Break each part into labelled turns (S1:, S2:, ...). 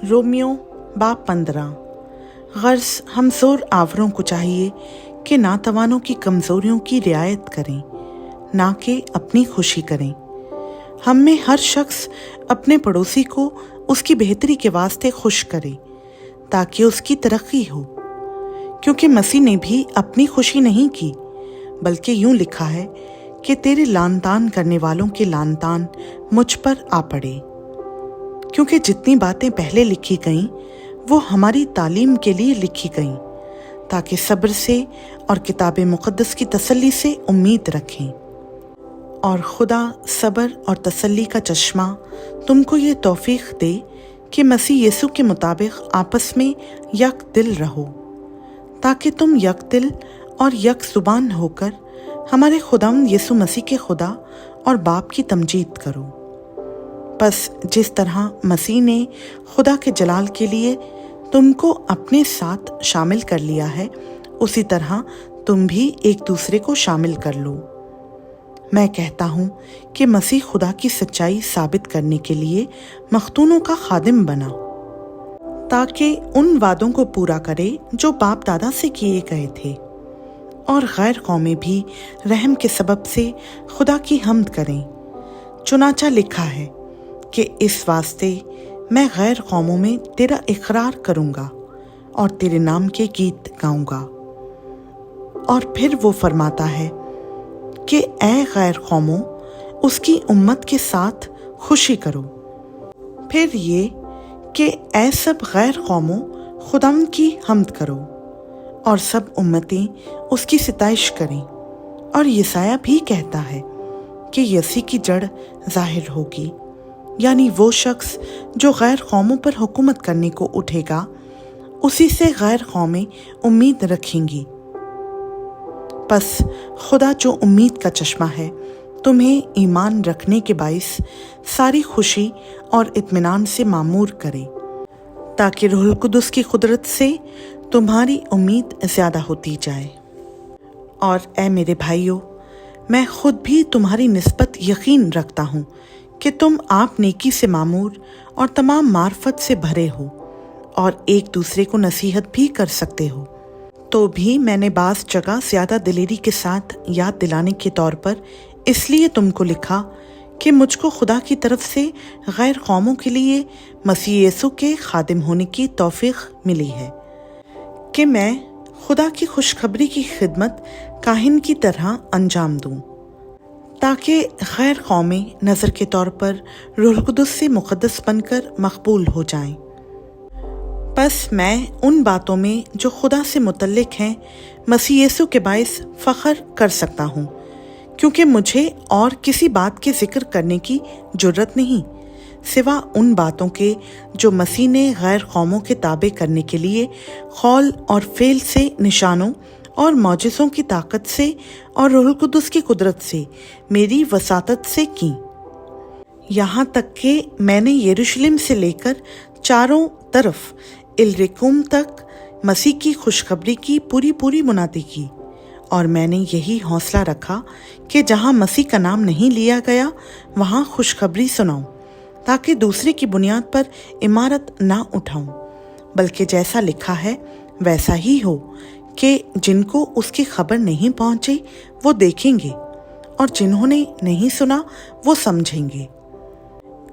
S1: Romeo बाब 15। गर्ज हम ज़ोर आवरों को चाहिए कि नातवानों की कमज़ोरियों की रियायत करें, ना कि अपनी खुशी करें। हम में हर शख्स अपने पड़ोसी को उसकी बेहतरी के वास्ते खुश करे ताकि उसकी तरक्की हो, क्योंकि मसीह ने भी अपनी खुशी नहीं की, बल्कि यूं लिखा है कि तेरे लानतान करने वालों के लानतान मुझ पर आ पड़े। क्योंकि जितनी बातें पहले लिखी गईं वो हमारी तालीम के लिए लिखी गईं, ताकि सब्र से और किताब मुक़द्दस की तसल्ली से उम्मीद रखें। और खुदा सब्र और तसल्ली का चश्मा तुमको ये तौफीक दे कि मसीह यीशु के मुताबिक आपस में यक दिल रहो, ताकि तुम यक दिल और यक ज़ुबान होकर हमारे खुदावंद यीशु मसीह के खुदा और बाप की तमजीद करो। बस जिस तरह मसीह ने खुदा के जलाल के लिए तुमको अपने साथ शामिल कर लिया है, उसी तरह तुम भी एक दूसरे को शामिल कर लो। मैं कहता हूँ कि मसीह खुदा की सच्चाई साबित करने के लिए मख्तूनों का खादिम बना, ताकि उन वादों को पूरा करे जो बाप दादा से किए गए थे, और गैर कौमें भी रहम के सबब से खुदा की हम्द करें। चुनाचा लिखा है कि इस वास्ते मैं गैर कौमों में तेरा इकरार करूँगा और तेरे नाम के गीत गाऊँगा। और फिर वो फरमाता है कि ऐ गैर कौमों, उसकी उम्मत के साथ खुशी करो। फिर ये कि ऐ सब गैर कौमों, खुदावंद की हम्द करो और सब उम्मतें उसकी सिताइश करें। और यसाया भी कहता है कि यसी की जड़ जाहिर होगी, यानी वो शख्स जो गैर कौमों पर हुकूमत करने को उठेगा, उसी से गैर कौमें उम्मीद रखेंगी। बस खुदा जो उम्मीद का चश्मा है, तुम्हें ईमान रखने के बाइस सारी खुशी और इत्मीनान से मामूर करे, ताकि रूहुल कुदुस की कुदरत से तुम्हारी उम्मीद ज़्यादा होती जाए। और ऐ मेरे भाइयों, मैं खुद भी तुम्हारी निस्बत यकीन रखता हूँ कि तुम आप नेकी से मामूर और तमाम मार्फत से भरे हो और एक दूसरे को नसीहत भी कर सकते हो। तो भी मैंने बाज़ जगह ज़्यादा दिलेरी के साथ याद दिलाने के तौर पर इसलिए तुमको लिखा कि मुझको खुदा की तरफ से गैर कौमों के लिए मसीह यीशु के खादिम होने की तौफीक मिली है, कि मैं खुदा की खुशखबरी की खिदमत काहिन की तरह अंजाम दूँ, ताकि गैर कौमें नज़र के तौर पर रूहुल कुदुस से मुक़द्दस बनकर मकबूल हो जाएं। बस मैं उन बातों में जो खुदा से मुतल्लिक हैं मसीह यीशु के बाइस फ़ख्र कर सकता हूँ, क्योंकि मुझे और किसी बात के ज़िक्र करने की जुर्रत नहीं सिवा उन बातों के जो मसीह ने गैर कौमों के ताबे करने के लिए कौल और फ़ेल से, निशानों और मौजिज़ों की ताकत से और रूहुल कुदुस की कुदरत से मेरी वसातत से की। यहाँ तक कि मैंने यरूशलेम से लेकर चारों तरफ इल्रिकुम तक मसीह की खुशखबरी की पूरी मुनादी की। और मैंने यही हौसला रखा कि जहाँ मसीह का नाम नहीं लिया गया वहाँ खुशखबरी सुनाऊं, ताकि दूसरे की बुनियाद पर इमारत ना उठाऊं, बल्कि जैसा लिखा है वैसा ही हो कि जिनको उसकी खबर नहीं पहुंची वो देखेंगे, और जिन्होंने नहीं सुना वो समझेंगे।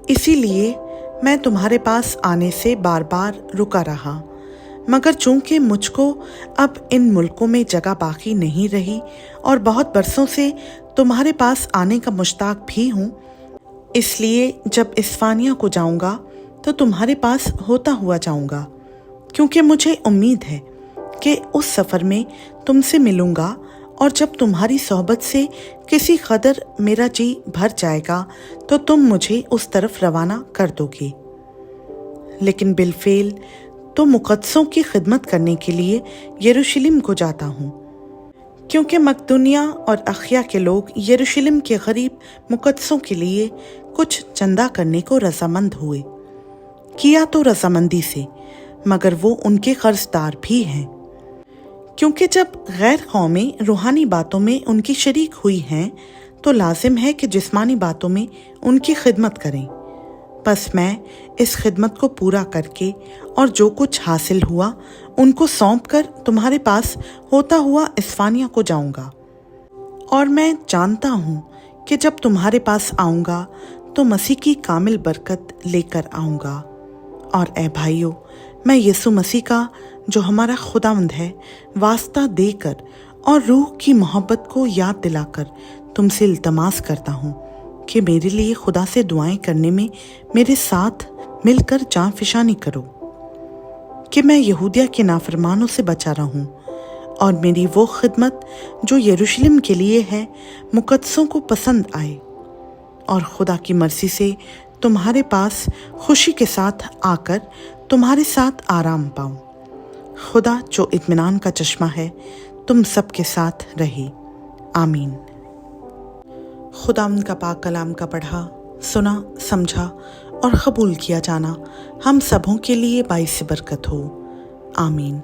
S1: इसीलिए मैं तुम्हारे पास आने से बार बार रुका रहा, मगर चूंकि मुझको अब इन मुल्कों में जगह बाकी नहीं रही और बहुत बरसों से तुम्हारे पास आने का मुश्ताक भी हूँ, इसलिए जब इस्फानिया को जाऊँगा तो तुम्हारे पास होता हुआ जाऊँगा, क्योंकि मुझे उम्मीद है कि उस सफ़र में तुमसे मिलूँगा, और जब तुम्हारी सोहबत से किसी कदर मेरा जी भर जाएगा तो तुम मुझे उस तरफ रवाना कर दोगे। लेकिन बिलफेल तो मुक़द्दसों की खिदमत करने के लिए यरूशलेम को जाता हूँ, क्योंकि मकदूनिया और अखिया के लोग यरूशलेम के गरीब मुक़द्दसों के लिए कुछ चंदा करने को रजामंद हुए। किया तो रजामंदी से, मगर वो उनके कर्जदार भी हैं, क्योंकि जब गैर कौमें रूहानी बातों में उनकी शरीक हुई हैं तो लाजिम है कि जिस्मानी बातों में उनकी खिदमत करें। बस मैं इस खिदमत को पूरा करके और जो कुछ हासिल हुआ उनको सौंप कर तुम्हारे पास होता हुआ इस्फानिया को जाऊंगा। और मैं जानता हूँ कि जब तुम्हारे पास आऊँगा तो मसीह की कामिल बरकत लेकर आऊँगा। और ए भाइयों, मैं यीशु मसीह का जो हमारा खुदावंद है वास्ता देकर और रूह की मोहब्बत को याद दिलाकर तुमसे इल्तमास करता हूँ कि मेरे लिए खुदा से दुआएं करने में मेरे साथ मिलकर जान फिशानी करो कि मैं यहूदिया के नाफरमानों से बचा रहूं और मेरी वो खिदमत जो यरूशलेम के लिए है मुकद्दसों को पसंद आए और खुदा की मर्जी से तुम्हारे पास खुशी के साथ आकर तुम्हारे साथ आराम पाऊं। खुदा जो इत्मीनान का चश्मा है तुम सबके साथ रहे। आमीन। खुदावंद का पाक कलाम का पढ़ा, सुना, समझा और कबूल किया जाना हम सबों के लिए बाइस बरकत हो। आमीन।